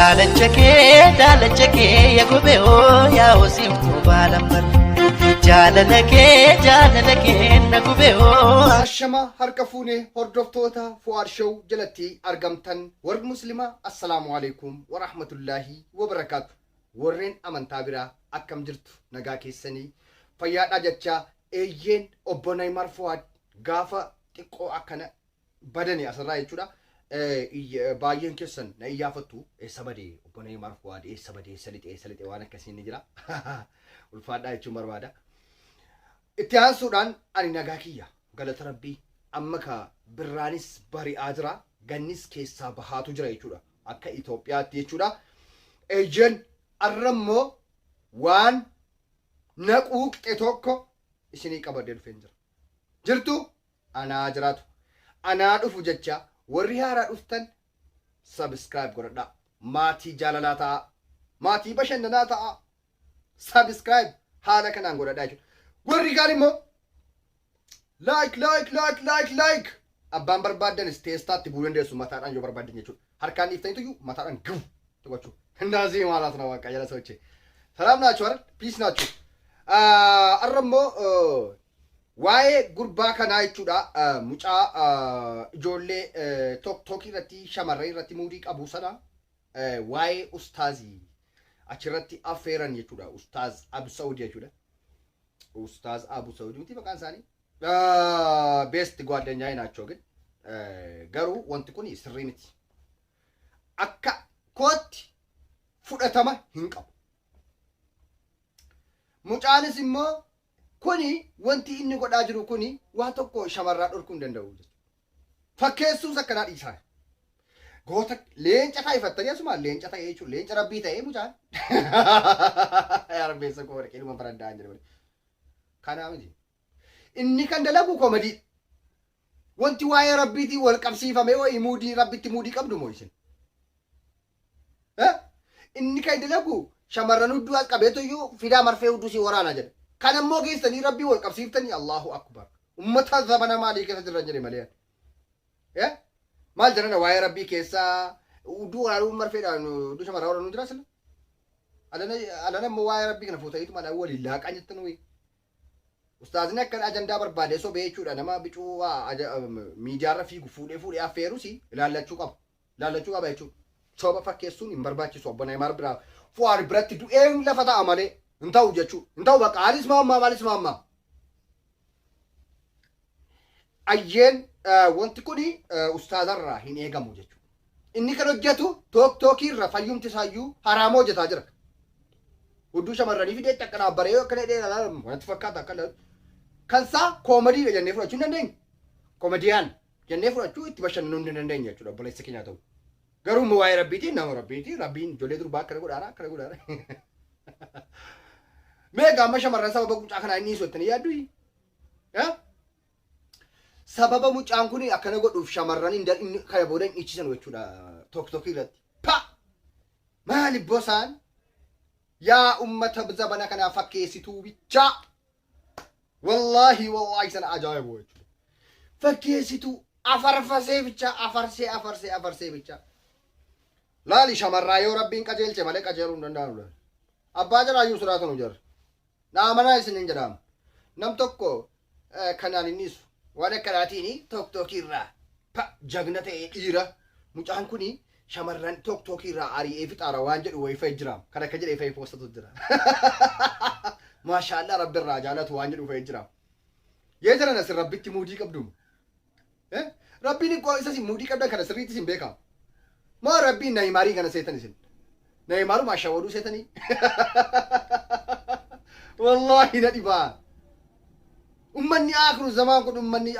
daalachake ya gubeo ya osimtu balambar jaalalake na gubeo ashama harkafune hordoftoota fu'aad show jalatti argamtan warra muslima assalamu alaykum wa rahmatullahi wa barakatuh warreen amantaa biraa akkam jirtu nagaa keessanii fayyaadha jecha eeyyeen obbo Naymar Fu'aad gaafa xiqqoo akkana badani asirraa jechuudha baay'een keessan na iyyaafatu sabadee obbo Naymar Fu'aad sabadee salixee waan akkasii ni jira ulfaadhaa jechuun barbaada itti aansuudhaan ani nagaa kiyya galata rabbii amma ka birraanis bari'aa jira gannis keessaa bahaatu jira jechuudha akka Itoophiyaatti jechuudha eeyyeen arrammoo waan naquuqxe tokko isinii qabadee dhufeen jira jirtu anaa jiraatu anaa dhufu jecha warri haaraa dhuftan subscribe godhadha maatii jaalalaa ta'a maatii bashannanaa ta'a subscribe haala kanaan godhadha jechuudha warri kaan immoo like abbaan barbaaddanis teestaatti bu'uu dandeessu mataadhaan yoo barbaaddan jechuudha harkaan dhiiftanitu iyyuu mataadhaan gum tuqachuu እንደዚህ ማለት ነው በቃ የለሰዎች ሰላም ናችሁ አይደል ፒስ ናችሁ አረሞ ዋይ ጉርባ ከናይቹዳ ሙጫ ጆሌ ቶክ ረቲ ሸመረ ረቲ ሙዲ ቀቡሰና ዋይ ኡስታዚ አችረቲ አፌረን የቹዳ ኡስታዝ አቡ ሰውዲ የቹዳ ኡስታዝ አቡ ሰውዲ ምቲ በቃን ሳኒ ቤስት ጓደኛዬ ናቸው ግን ገሩ ወንት ኩኒ ስሪምቲ አካ ኮት fudhatama hin qabu mucaanis immoo kuni wanti inni godhaa jiru kuni waa tokko shamarraa dhorkuu hin danda'u fakkeessuus akkanaa dhiisaa goota leenca taa'ifattanii asuma leenca ta'ee jechuun leenca rabbii ta'ee mucaan yaa rabbeessa koo warqee dhuma baraddaan jedhu kanaa miti inni kan dalagu koomedii wanti waa'ee rabbiitii wal qabsiifamee waa'ee muudii rabbitti muudii qabdu moo isin inni kan dalagu shamarran hudduu as qabeetu iyyuu fidaa marfee hudduu si waraana jedha kan ammoo geessanii rabbii wal qabsiiftanii Allahu akbar ummata zabana maalii keessa jiran jedhe malee maal jedhana waa'ee rabbii keessaa hudduu waraanuu marfeedhaan hudduu shamarraa waraanuu jira sila alana ammoo waa'ee rabbii kana fuutaniitu mala waliin laaqaa jettan wayii ustaazni akkan ajandaa barbaade sobee jechuudha nama bicuu miidiyaarra fiigu fuudhee affeerusi ilaallachuu qaba jechuudha soba fakkeessuun hin barbaachisu obbo Naymar biraa Fu'aad biratti du'een lafa ta'a malee hin ta'u jechuudha hin ta'u bakka maalis maammaa ayyeen wanti kuni ustaazarraa hin eegamu jechuudha inni kan hojjetu tookirra fayyumti isaayyuu haraamoo hojjetaa jira hudduu shamarranii fideetti akkanaa baree akkana dheeraa wanti fakkaata akkana kansaa koomedii jennee fudhachuu hin dandeenye koomediyaan jennee fudhachuu itti bashannanuu hin dandeenye jechuudha obboleessa keenyaa ta'u garuu waa'ee rabbiitiin nama rabbiin ijoollee durbaa akkana godhaara meeqa amma shamarran sababa mucaa kanaa inni sottanii yaaddu sababa mucaan kun akkana godhuuf shamarran inni kana booda hin dhiichisan jechuudha tokko irratti maali bosaan yaa ummata zabana kanaa fakkeessituu bichaa wallaahi sana ajaa'ibu jechuudha fakkeessituu afarsee bichaa laali shamarraa yoo rabbiin qajeelche malee qajeeluu hin danda'amu abbaa jaraayyuu suraatan ujar naamanaa isin hin jedhamu nam tokko kanaan innisu waan akkanaatiin tookirraa jagna ta'ee dhiira mucaan kuni shamarran tookirraa ari'ee fixaara waan jedhu wayifee jiraam kan akka jedhee fayii poostatu jira maashaallah rabbirraa jaalatu waan jedhu fayii jiraam yee jiran asin rabbitti muudii qabdumu rabbiin isas muudii qabdan kana sirriitti isin beekamu ما ربي نيماري كان سيتني سن نيمارو ما شاورو سيتني والله ندبا أمني آخر زمان كن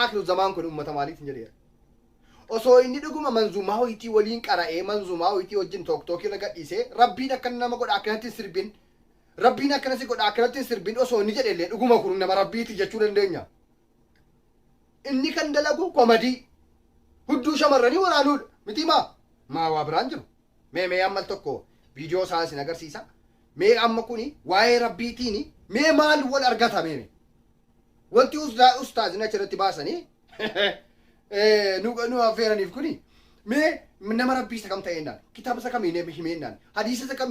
آخر زمان كن أمة مالي تنجري أصو إني دعوم منزومه هو يتي ولين كرا منزومه هو يتي وجن توكي لقى إيسه ربنا كنا ما قد أكلت سربين ربنا كنا سي قد أكلت سربين أصو نيجي اللي دعوم كنا ما ربي تجتشون الدنيا إني كان دلقو كوميدي هدو شمرني ولا نود miti maa waa biraan jiru mee ammal tokko viidiyoo isaa isin agarsiisa mee amma kuni waa'ee rabbiitiin mee maal wal argata mee wanti ustaazina achirratti baasanii nu affeeraniif kuni من نمر ربي سكم تينان كتاب سكم ينبهمينان حديث سكم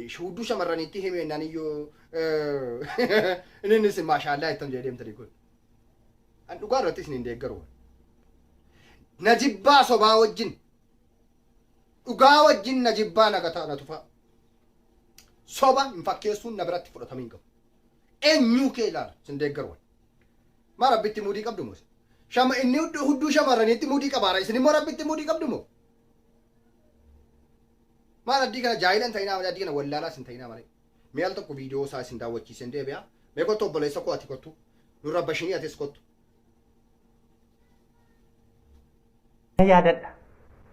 شهود شمرني تهمينان يو إن الناس ما شاء الله يتمجدين تريكون أن تقارن تسنين ديكروا نجيبا صبا وجن وجن نجيبا نقطع نتفا صبا مفكيسون نبرت فرط همينكم إنيو كيلار سنديكروا ما ربي تمودي كابدموس شام إني هدو شمرني تمودي كبارا إسني ما ربي تمودي كابدمو ما ردي كنا جاهلان تينا ولا دي كنا ولا لا سنتينا مالي ميال تو فيديو سا سندا وچي سندي بيا ميكو تو بولي سكو اتي كوتو نورا بشني اتي سكوت yaadadha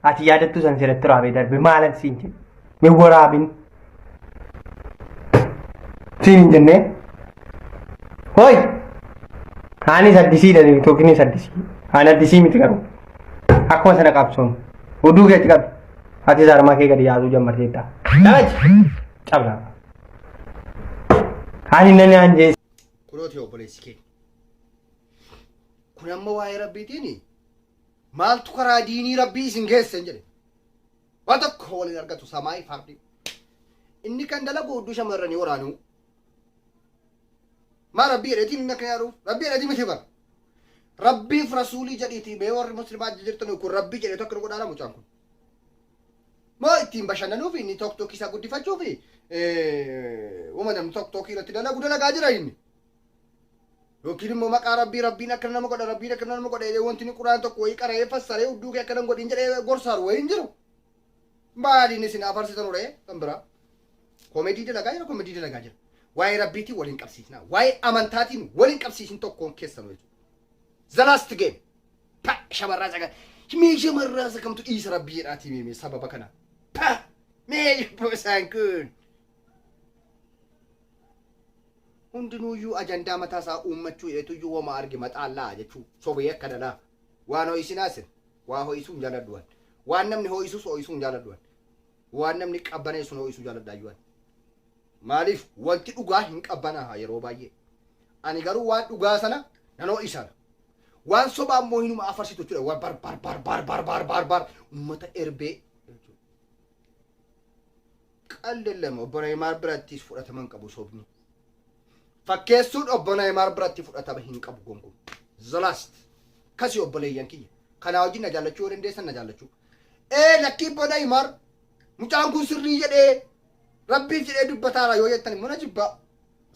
ati yaadattu san sirratti raabee darbe maalan siin jedhe mee waraabin siin hin jennee hoy ani saddisiidha tokkini saddisii ani addisii miti garuu akkuma sana qabsoon oduu keetti qabi ati saarmaa kee gadi yaasuu jammarteetta dalachi cabla ani nani anjee kulooti obboleessi kee kun amma waa'ee rabbiitiini maaltu karaa diinii rabbii isin geessan jedhe waan tokko waliin argatu samaayii fardi inni kan dalagu hudduu shamarranii waraanuu ما ربي ردي منك يا روف ربي ردي مثل بر ربي في رسولي جديتي بيور مسلمات جديرتنا يكون ربي جدي تكر قد على مجانكم ما يتيم بشنا نوفي إني توك توكي ساقودي فجوفي وما دام توك توكي رتلا لا قد لا قاجر إني لو كلم ما مك ربي ربي نكرنا ما قد ربي نكرنا ما قد وانتني قرآن تو كوي كره يفسره ودو كي كلام قد إنجر غورسار وينجرو بعد إني سنا أفرس تنورة تمبرا كوميدي تلا قاجر كوميدي تلا قاجر واي ربيتي ولين قبسيسنا واي امانتاتين ولين قبسيسن توكون كيسن ويجو زلاست جيم با شمر رازقا مي شمر رازقا تو ايس ربي راتي مي سبب كنا با مي بوسانكون hundinuu iyyuu ajandaa mataa isaa uummachuu hidhetu iyyuu wama arge maxaallaa jechuu sobee akka dhalaa waan ho'isinaasin waa ho'isuun jaaladhuwan waan namni ho'isus ho'isuun jaaladhuwan waan namni qabbaneessun ho'isuu jaaladhaayyuwan maaliif wanti dhugaa hin qabbanaa yeroo baay'ee ani garuu waan dhugaa sana nan ho'isana waan sobaa ammoo hinuma afarsitu jechuudha waan bar uummata erbee qalleellama obbo Neeymaar birattis fudhataman qabu sobni fakkeessuun obbo Neeymaar biratti fudhatama hin qabu gonkuun zalaast kasi obboleeyyan kiyya kanaa wajjin na jaallachuu yoo dandeessan na jaallachuu lakkii obbo Neeymaar mucaan kun sirrii jedhee rabbiif jedhee dubbataara yoo jettan immoo na jibbaa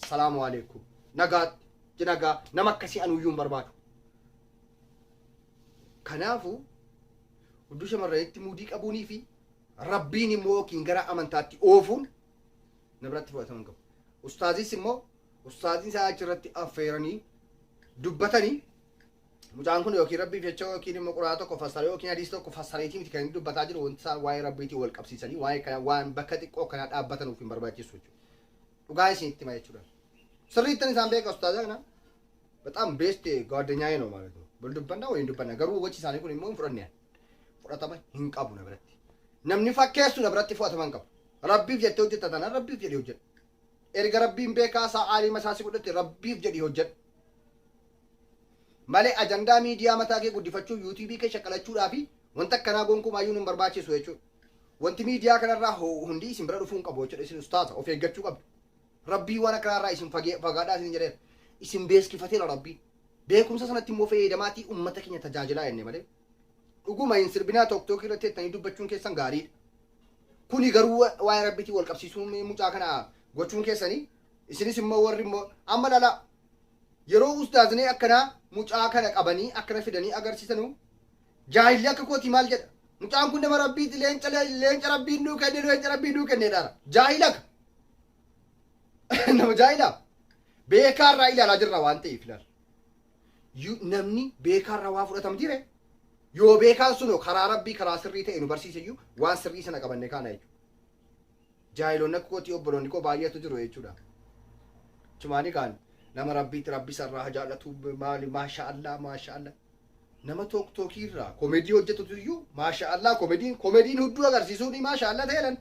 assalaamu alaikum nagaa jinagaa nama akkasii anuyyuu hin barbaadu kanaafuu hudduu shamarranitti muudii qabuunii fi rabbiin immoo yookiin gara amantaatti oofuun na biratti fudhataman qabu ustaazis immoo ustaaziin isaa achirratti affeeranii dubbatanii mucaan kun yookiin rabbiif jecha yookiin immoo quraana tokko fassaree yookiin hadiis tokko fassareetii miti kan dubbataa jiru wanti isaan waa'ee rabbiitii wal qabsiisanii waa'ee kana waan bakka xiqqoo kana dhaabbatanuuf hin barbaachisu jechuudha dhugaa isinitti hima jechuudha sirriittan isaan beeka ustaazaa kana በጣም ቤስት ጓደኛዬ ነው ማለት ነው ብልዱበና ወይ እንዱበና ገሩ ወጪ ሳኔ ኩን ሞ ፍረንያ ፍረታማ ሂንቃቡ ነብረት ነምኒ ፈከሱ ነብረት ፎተማን ቀቡ ረቢፍ ጀተ ወጀ ተታና ረቢፍ ጀዲ ወጀ ኤርገ ረቢን ቤካ ሳአሊ መሳሲ ጉደት ረቢፍ ጀዲ ወጀ ማለ አጀንዳ ሚዲያ መታገ ጉዲፈቹ ዩቲዩብ ከ ሸቀለቹ ዳፊ ወንተ ከና ጎንኩ ማዩን በርባቺ ሶየቹ ወንቲ ሚዲያ ከነራ ሁንዲ ሲምብረ ዱፉን ቀቦ ወጀ ሲን ኡስታዝ ኦፍ የገቹ ቀብ ረቢ ወና ከራራ ሲን ፈጋዳ ሲን ጀደ isin beeskifatee rabbi beekumsa sanatti immoo fayyadamaatii uummata keenya tajaajilaa jenne malee dhuguma hin sirbinaa tokko irratti teessanii dubbachuun keessan gaariidha kuni garuu waa'ee rabbiitii wal qabsiisuun mucaa kana gochuun keessanii isinis immoo warri immoo amma lala yeroo ustaazinee akkanaa mucaa kana qabanii akkana fidanii agarsiisanu jaahilli akka kooti maal jedha mucaan kun nama rabbiiti leenca rabbiin nuu kenne dhaara jaahilaka nama jaahilaa beekarraa ilaalaa jirra waan ta'eef ilaal namni beekarraa waa fudhatamu jire yoo beekaan sun karaa rabbii karaa sirrii ta'e nu barsiiseyyuu waan sirrii sana qabanne kaana jechuudha jaahiloonni akka kootii obboloonni koo baay'eetu jiru jechuudha chumaanii kaan nama rabbiitti rabbi sarraa jaallatu maali maashaallah nama tookirraa koomedii hojjetutu iyyuu maashaallah koomediin hudduu agarsiisuun maashaallah ta'elan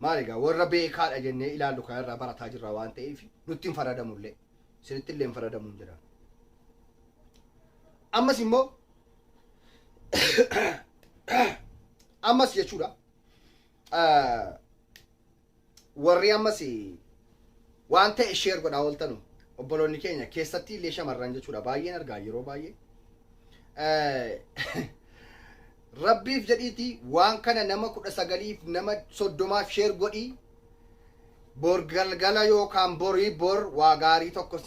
maaliga warra beekaadha jennee ilaallu kanarraa barataa jirra waan ta'eef nutti hin faradamullee isinitti illee hin faradamuun jedha ammas immoo ammas jechuudha warri ammas waan ta'e share godhaa ooltanu obboloonni keenya keessatti illee shamarran jechuudha baay'een argaa yeroo baay'ee rabbiif jedhiiti waan kana nama 19f nama 30f share godhii bor galgala yookaan borii bor waa gaarii tokko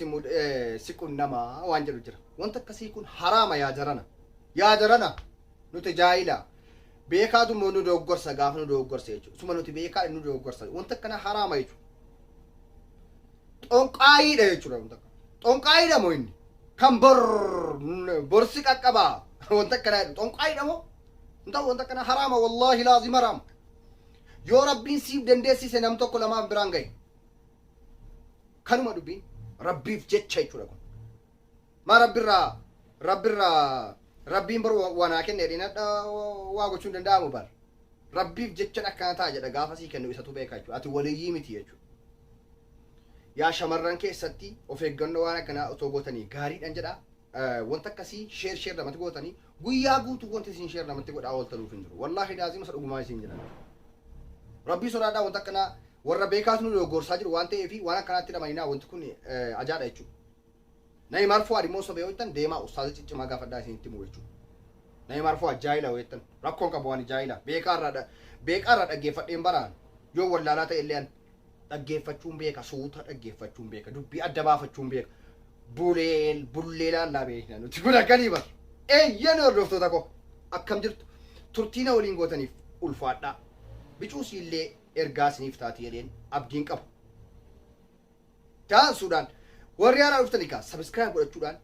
si qunnama waan jedhu jira wanta akkasii kun haraama yaa jarana nuti jaahila beekaatu moo nu doggorsa gaaf nu doggorsa jechuudha suma nuti beekaa nu doggorsa wanta kana haraama jechuudha xonqaayiidha jechuudha wanta xonqaayiidha moo inni kan borsi qaqqaba wanta kana xonqaayiidha moo wanta kana haraama wallahi laazim haraama yoo rabbiin siif dandeessise nam tokko lamaaf biraan gahe kanuma dubbiin rabbiif jecha jechuudha kun maa rabbiin bar wanaa kenne dhinadha waa gochuun danda'amu bar rabbiif jecha akkana ta'a jedha gaafa sii kennu isatu beeka jechuudha ati waliyyii miti jechuudha yaa shamarran keessatti of eeggannoo waan akkanaa otoo gootanii gaariidhaan jedha wanta akkasii sheer namatti gootanii guyyaa guutuu wanti isin sheer namatti godhaa ooltanuuf hin jiru wallaahi daazima isa dhugumaa isin jiran rabbii sodaadhaa wanta akkanaa warra beekaatu nu doggorsaa jiru waan ta'eefi waan akkanaatti hidhamanidha wanti kun ajaadha jechuudha Neymar Fuad immoo sobee ho'itan deemaa ustaaza ciccimaa gaafadhaa isinitti himu jechuudha Neymar Fuad jaahila ho'itan rakkoon qabu waan jaahila beekaarraa dhaggeeffadheen baraan yoo wallaalaa ta'e illee dhaggeeffachuun beeka suuta dhaggeeffachuun beeka dubbii adda baafachuun beeka bullee laallaa beekna nuti kun akkanii bar eeyyan hordoftoota koo akkam jirtu turtiina waliin gootaniif ulfaadhaa bicuus illee ergaa isiniif taati jedheen abdiin qabu taansuudhaan warri haaraa dhuftanii kaa sabskraayib godhachuudhaan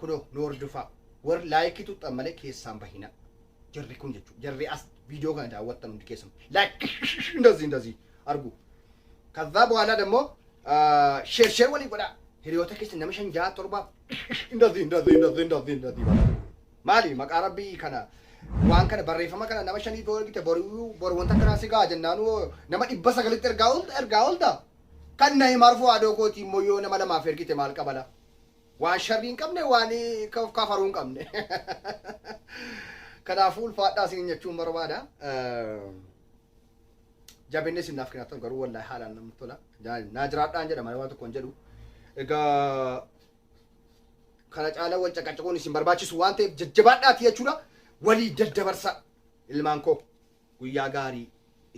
kunoo nu hordofaa warri laayikii tuxxan malee keessaan bahina jarri kun jechuudha jarri as viidiyoo kana daawwattan hundi keessan laayik እንደዚህ argu ከዛ በኋላ ደግሞ ሼር ወሊ ጎዳ ህሪዮታ ከስ ነመሸን ጃ ቶርባ እንደዚህ ማሊ መቃረቢ ከና ዋን ከነ በሬፈማ ከና ነመሸን ይወርግተ ቦር ወንታ ከና ሲጋ ጀናኑ ነመ ዲበሰ ገልጥ ergaawulda kan Neymar Fuad kooti moyo nama lama fergite maal qabala waan sharriin qabne waan kafaruun qabne kanaafuu ulfaadhaa isin jechuun barbaada jabinni sinaaf kennaatan garuu wallahi haalaan namatti tola naajiraadhaan jedhama waan tokkoon jedhu egaa kana caalaa wal caqacaquun isin barbaachisu waan ta'eef jajjabaadhaati jechuudha walii daddabarsa ilmaan koo guyyaa gaarii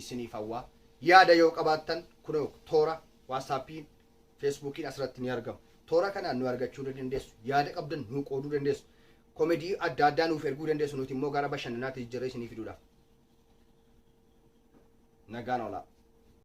isiniif hawwaa yaada yoo qabaattan kunoo toora waasaapiin feesbuukiin asirratti ni argamu toora kanaan nu argachuu dandeessu yaada qabdan nu qooduu dandeessu koomedii adda addaa nuuf erguu dandeessu nuti immoo gara bashannanaatti jijjiirree isinii fiduudhaaf nagaan oolaa